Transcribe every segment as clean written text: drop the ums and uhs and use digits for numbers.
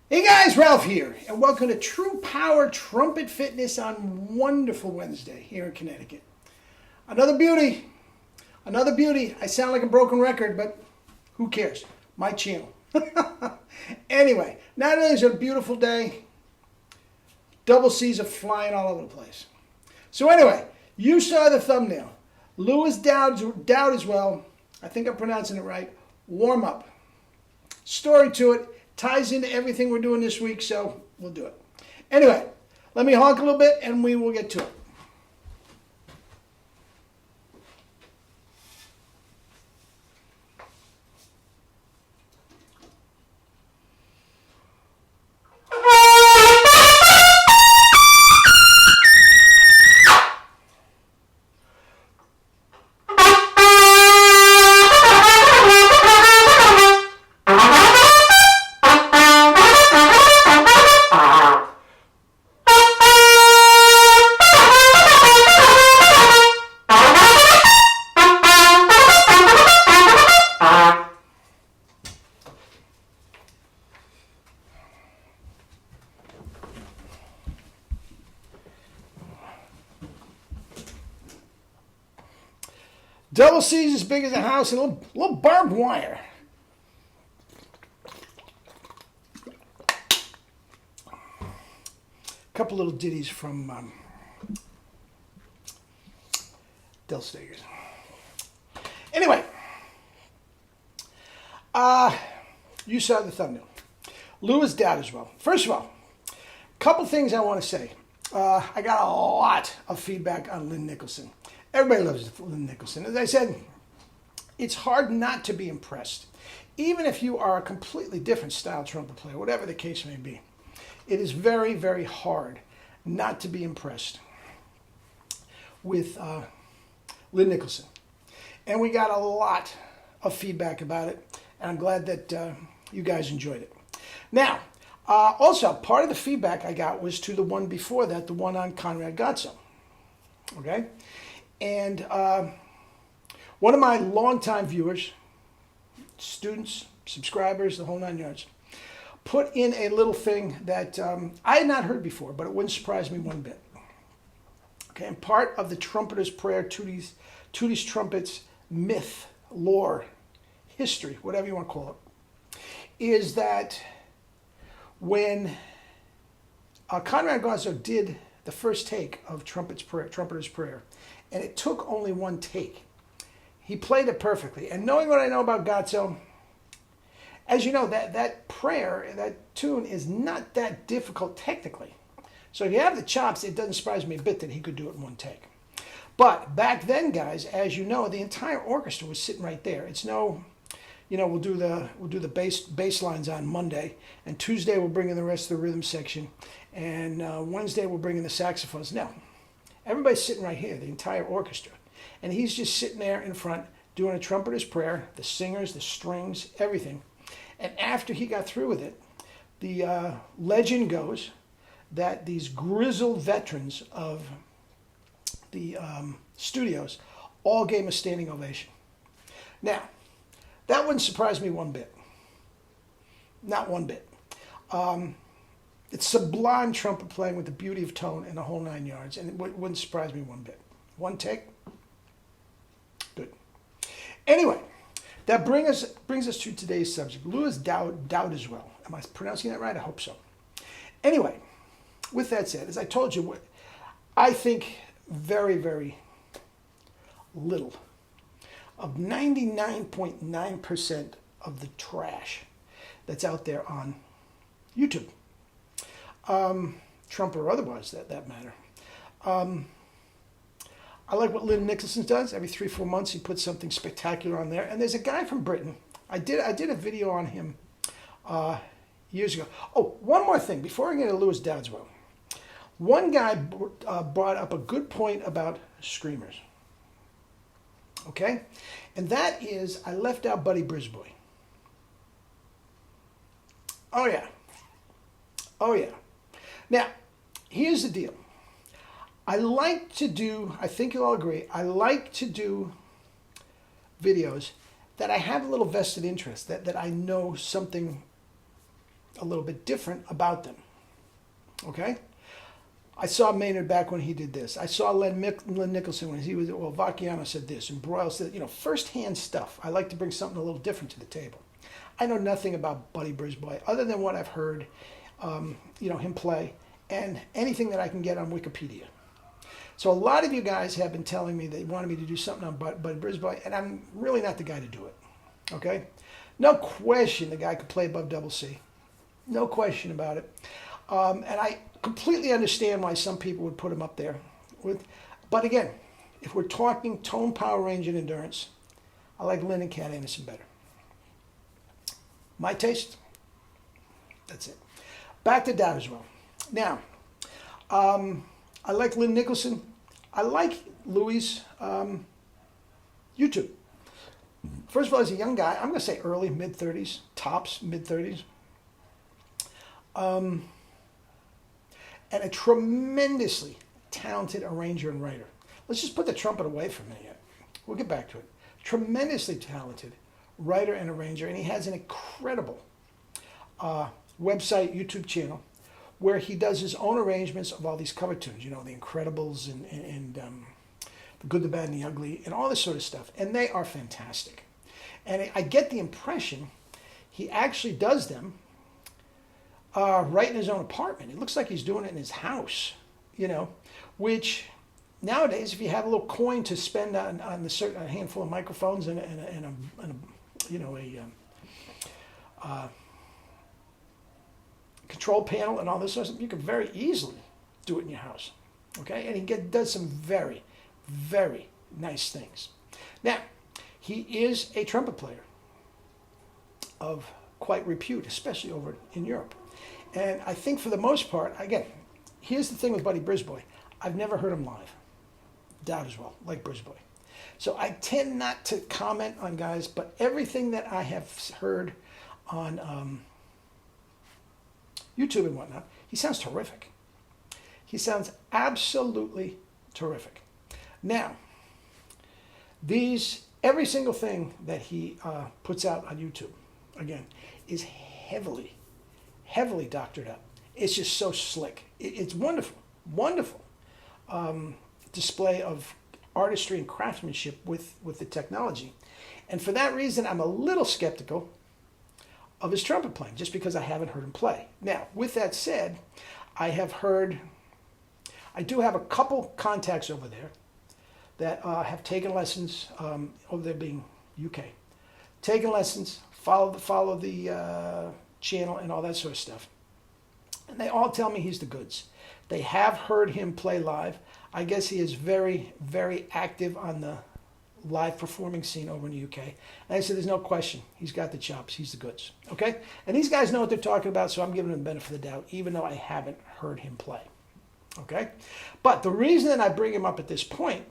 Hey guys, Ralph here, and welcome to True Power Trumpet Fitness on wonderful Wednesday here in Connecticut. Another beauty, another beauty. I sound like a broken record, but who cares? My channel. Anyway, not only is it a beautiful day, double C's are flying all over the place. So anyway, you saw the thumbnail. Lewis Dowdeswell, I think I'm pronouncing it right, warm up. Story to it. Ties into everything we're doing this week, so we'll do it. Anyway, let me honk a little bit and we will get to it. Double C's as big as a house and a little barbed wire. A couple little ditties from Del Stegers. Anyway, you saw the thumbnail. Lewis Dowdeswell. First of all, a couple things I want to say. I got a lot of feedback on Lynn Nicholson. Everybody loves Lynn Nicholson. As I said, it's hard not to be impressed. Even if you are a completely different style trumpet player, whatever the case may be, it is very, very hard not to be impressed with Lynn Nicholson. And we got a lot of feedback about it, and I'm glad that you guys enjoyed it. Now, also, part of the feedback I got was to the one before that, the one on Conrad Gotzo. Okay? And one of my longtime viewers, students, subscribers, the whole nine yards, put in a little thing that I had not heard before, but it wouldn't surprise me one bit. Okay, and part of the trumpeter's prayer, Tootie's trumpets, myth, lore, history, whatever you want to call it, is that when Conrad Gotzo did the first take of trumpeter's prayer, and it took only one take. He played it perfectly. And knowing what I know about Gotzo, as you know, that prayer, that tune is not that difficult technically. So if you have the chops, it doesn't surprise me a bit that he could do it in one take. But back then, guys, as you know, the entire orchestra was sitting right there. It's no, we'll do the bass lines on Monday, and Tuesday we'll bring in the rest of the rhythm section, and Wednesday we'll bring in the saxophones. No. Everybody's sitting right here, the entire orchestra. And he's just sitting there in front doing a trumpeter's prayer, the singers, the strings, everything. And after he got through with it, the legend goes that these grizzled veterans of the studios all gave him a standing ovation. Now, that wouldn't surprise me one bit. Not one bit. It's sublime trumpet playing with the beauty of tone and the whole nine yards, and it wouldn't surprise me one bit. One take, good. Anyway, that brings us to today's subject. Lewis Dowdeswell. Am I pronouncing that right? I hope so. Anyway, with that said, as I told you, I think very, very little of 99.9% of the trash that's out there on YouTube. Trump or otherwise, that matter. I like what Lynn Nicholson does. Every 3-4 months, he puts something spectacular on there. And there's a guy from Britain. I did a video on him years ago. Oh, one more thing before I get to Lewis Dowdeswell. One guy brought up a good point about screamers. Okay, and that is I left out Buddy Brisbois. Oh yeah. Oh yeah. Now, here's the deal. I like to do, I think you'll all agree, I like to do videos that I have a little vested interest, that I know something a little bit different about them. Okay? I saw Maynard back when he did this. I saw Len Nicholson when he was, well, Vacchiano said this, and Broyle said, first-hand stuff. I like to bring something a little different to the table. I know nothing about Buddy Brisbois other than what I've heard, him play, and anything that I can get on Wikipedia. So a lot of you guys have been telling me they wanted me to do something on Buddy Brisbois, and I'm really not the guy to do it. Okay? No question the guy could play above double C. No question about it. And I completely understand why some people would put him up there. But again, if we're talking tone, power, range, and endurance, I like Lynn and Cat Anderson better. My taste, that's it. Back to Dowdeswell. Now, I like Lynn Nicholson. I like Louis' YouTube. First of all, he's a young guy. I'm going to say early, mid-30s, tops, mid-30s. And a tremendously talented arranger and writer. Let's just put the trumpet away for a minute. We'll get back to it. Tremendously talented writer and arranger, and he has an incredible website, YouTube channel, where he does his own arrangements of all these cover tunes, The Incredibles and The Good, the Bad, and the Ugly, and all this sort of stuff. And they are fantastic. And I get the impression he actually does them right in his own apartment. It looks like he's doing it in his house, which nowadays, if you have a little coin to spend on a handful of microphones and a control panel and all this sort of stuff, you can very easily do it in your house. Okay? And he does some very, very nice things. Now, he is a trumpet player of quite repute, especially over in Europe. And I think for the most part, again, here's the thing with Buddy Brisbois. I've never heard him live. Dowdeswell, like Brisbois. So I tend not to comment on guys, but everything that I have heard on YouTube and whatnot, he sounds terrific. He sounds absolutely terrific. Now, every single thing that he puts out on YouTube, again, is heavily doctored up. It's just so slick. It's wonderful, wonderful display of artistry and craftsmanship with the technology. And for that reason, I'm a little skeptical of his trumpet playing, just because I haven't heard him play. Now, with that said, I do have a couple contacts over there that have taken lessons, over there being UK, taken lessons, follow the channel and all that sort of stuff. And they all tell me he's the goods. They have heard him play live. I guess he is very, very active on the live performing scene over in the UK. And I said, there's no question. He's got the chops. He's the goods. Okay? And these guys know what they're talking about, so I'm giving them the benefit of the doubt, even though I haven't heard him play. Okay? But the reason that I bring him up at this point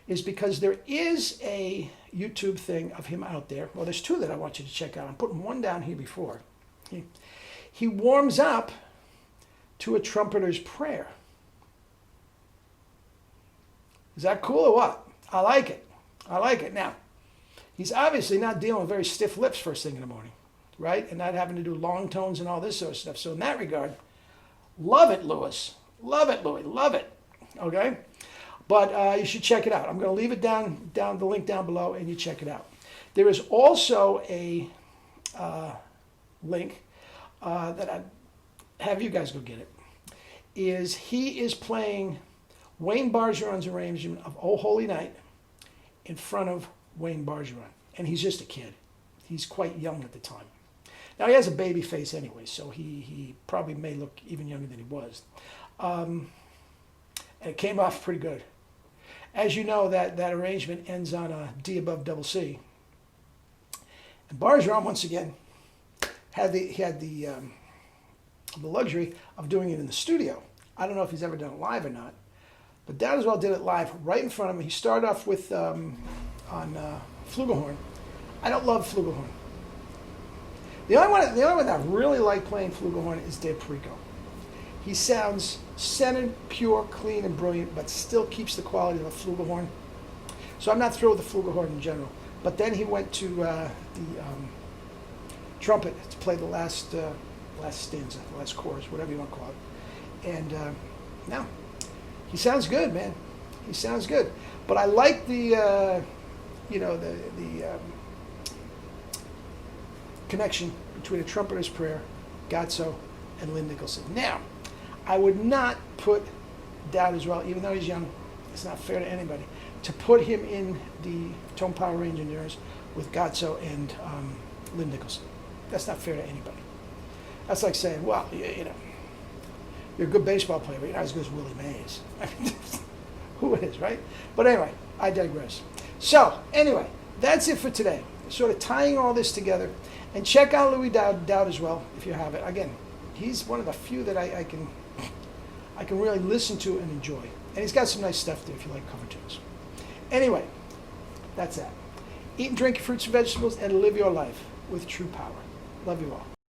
is because there is a YouTube thing of him out there. Well, there's two that I want you to check out. I'm putting one down here before. He warms up to a trumpeter's prayer. Is that cool or what? I like it. I like it. Now, he's obviously not dealing with very stiff lips first thing in the morning, right? And not having to do long tones and all this sort of stuff. So in that regard, love it, Louis. Love it, Louis. Love it. Okay? But you should check it out. I'm going to leave it down the link down below, and you check it out. There is also a link that I have you guys go get it. He is playing Wayne Bargeron's arrangement of "Oh Holy Night" in front of Wayne Bargeron, and he's just a kid. He's quite young at the time. Now he has a baby face anyway, so he probably may look even younger than he was. And it came off pretty good. As you know, that arrangement ends on a D above double C. And Bargeron, once again, had the luxury of doing it in the studio. I don't know if he's ever done it live or not, but Dowdeswell did it live right in front of him. He started off with on flugelhorn. I don't love flugelhorn. The only one that I really like playing flugelhorn is Dave Perico. He sounds centered, pure, clean, and brilliant, but still keeps the quality of a flugelhorn. So I'm not thrilled with the flugelhorn in general. But then he went to the trumpet to play the last last stanza, the last chorus, whatever you want to call it. And no, he sounds good, man. He sounds good. But I like the, the connection between A Trumpeter's Prayer, Gazzo, and Lynn Nicholson. Now, I would not put Dowdeswell, even though he's young, it's not fair to anybody, to put him in the tone power range in yours with Gazzo and Lynn Nicholson. That's not fair to anybody. That's like saying, well, you're a good baseball player, but you're not as good as Willie Mays. I mean, who is, right? But anyway, I digress. So, anyway, that's it for today. Sort of tying all this together. And check out Louis Dowdeswell if you have it. Again, he's one of the few that I can really listen to and enjoy. And he's got some nice stuff there if you like cover tunes. Anyway, that's that. Eat and drink your fruits and vegetables and live your life with true power. Love you all.